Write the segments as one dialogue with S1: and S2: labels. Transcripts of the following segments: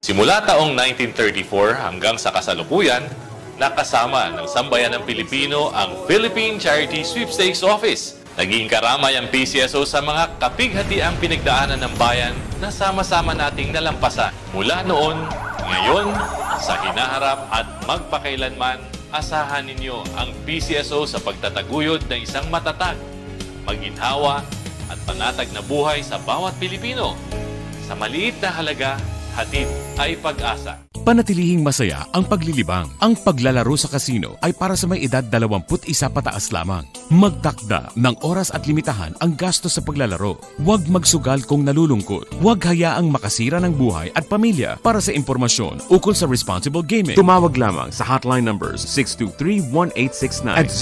S1: Simula taong 1934 hanggang sa kasalukuyan, nakasama ng sambayan ng Pilipino ang Philippine Charity Sweepstakes Office. Naging karamay ang PCSO sa mga kapighatiang pinagdaanan ng bayan na sama-sama nating nalampasan. Mula noon, ngayon, sa hinaharap at magpakailanman, asahan ninyo ang PCSO sa pagtataguyod ng isang matatag, maginhawa at panatag na buhay sa bawat Pilipino. Sa maliit na halaga, hatid ay pag-asa.
S2: Panatilihing masaya ang paglilibang. Ang paglalaro sa kasino ay para sa may edad 21 pataas lamang. Magtakda ng oras at limitahan ang gastos sa paglalaro. Huwag magsugal kung nalulungkot. Huwag hayaang makasira ng buhay at pamilya. Para sa impormasyon ukol sa responsible gaming, tumawag lamang sa hotline numbers 623-1869 at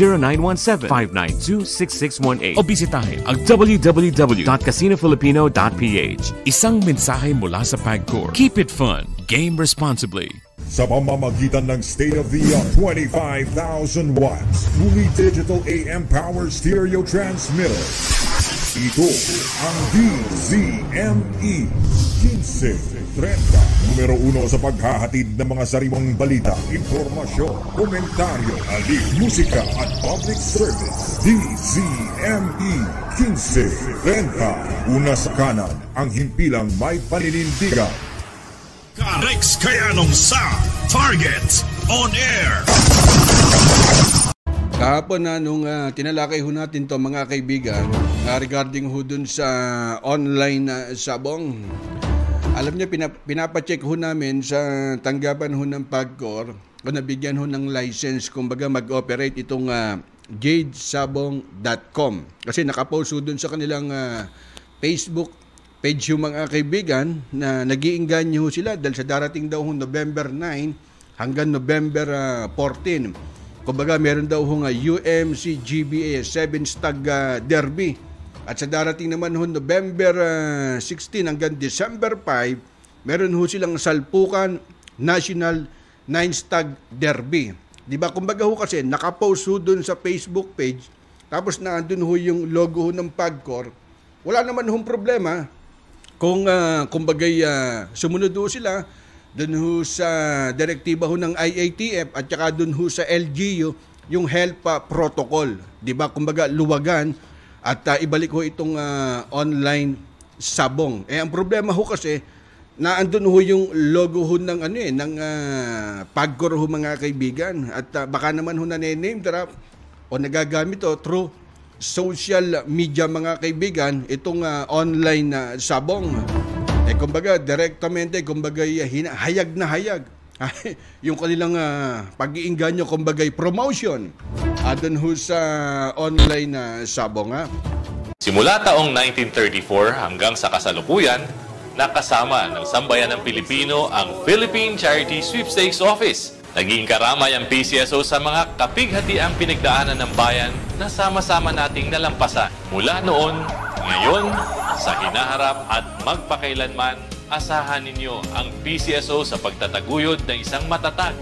S2: 0917-592-6618 o bisitahin ang www.casinofilipino.ph. Isang mensahe mula sa PAGCOR. Keep it fun. Game responsibly.
S3: Sa pamamagitan ng state-of-the-art 25,000 watts Umi Digital AM Power Stereo Transmitter. Ito ang DZME 1530. Numero 1 sa paghahatid ng mga sariwang balita, impormasyon, komentaryo, aliw, musika at public service. DZME 1530. Una sa kanan, ang himpilang may paninindigan.
S4: Rex Kayanong sa Target On Air.
S5: Kahapon na nung tinalakay ho natin to mga kaibigan regarding ho dun sa online sabong. Alam niyo, pinapacheck ho namin sa tanggapan ho ng PAGCOR kung nabigyan ho ng license kumbaga mag-operate itong jadesabong.com. Kasi nakapost ho dun sa kanilang Facebook page yung mga kaibigan na nag-iinganyo sila dahil sa darating daw hong November 9 hanggang November 14. Kumbaga meron daw hong UMC GBA 7-stag derby. At sa darating naman hong November 16 hanggang December 5, meron ho silang Salpukan National 9-stag derby. Diba? Kumbaga ho kasi nakapost ho dun sa Facebook page, tapos na andun ho yung logo ho ng PAGCOR. Wala naman hong problema kung kumbagay sumunod ho sila dun ho sa direktiba ho ng IATF at saka dun ho sa LGU yung health protocol, 'di ba? Kumbaga luwagan at ibalik ho itong online sabong. Ang problema ho kasi na andun ho yung logo ho ng ng PAGCOR ho mga kaibigan at baka naman ho na name drop o nagagamit ho through social media mga kaibigan itong online sabong. Kumbaga direktamente kumbaga hayag na hayag yung kanilang pag-iinganyo kumbaga promotion doon ho sa online sabong
S1: Simula taong 1934 hanggang sa kasalukuyan, nakasama ng sambayan ng Pilipino ang Philippine Charity Sweepstakes Office. Naging karamay ang PCSO sa mga kapighatiang pinagdaanan ng bayan na sama-sama nating nalampasan. Mula noon, ngayon, sa hinaharap at magpakailanman, asahan ninyo ang PCSO sa pagtataguyod ng isang matatag,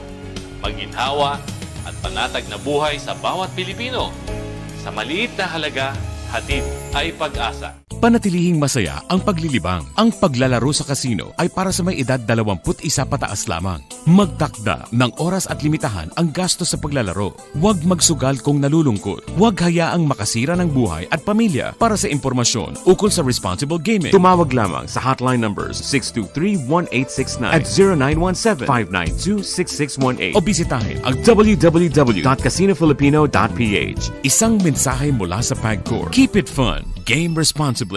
S1: maginhawa at panatag na buhay sa bawat Pilipino. Sa maliit na halaga, hatid ay pag-asa.
S2: Panatilihing masaya ang paglilibang. Ang paglalaro sa kasino ay para sa may edad 21 pataas lamang. Magtakda ng oras at limitahan ang gastos sa paglalaro. Huwag magsugal kung nalulungkot. Huwag hayaang makasira ng buhay at pamilya. Para sa impormasyon ukol sa responsible gaming, tumawag lamang sa hotline numbers 623-1869 at 0917-592-6618 o bisitahin ang www.casinofilipino.ph. Isang mensahe mula sa PAGCOR. Keep it fun. Game responsibly.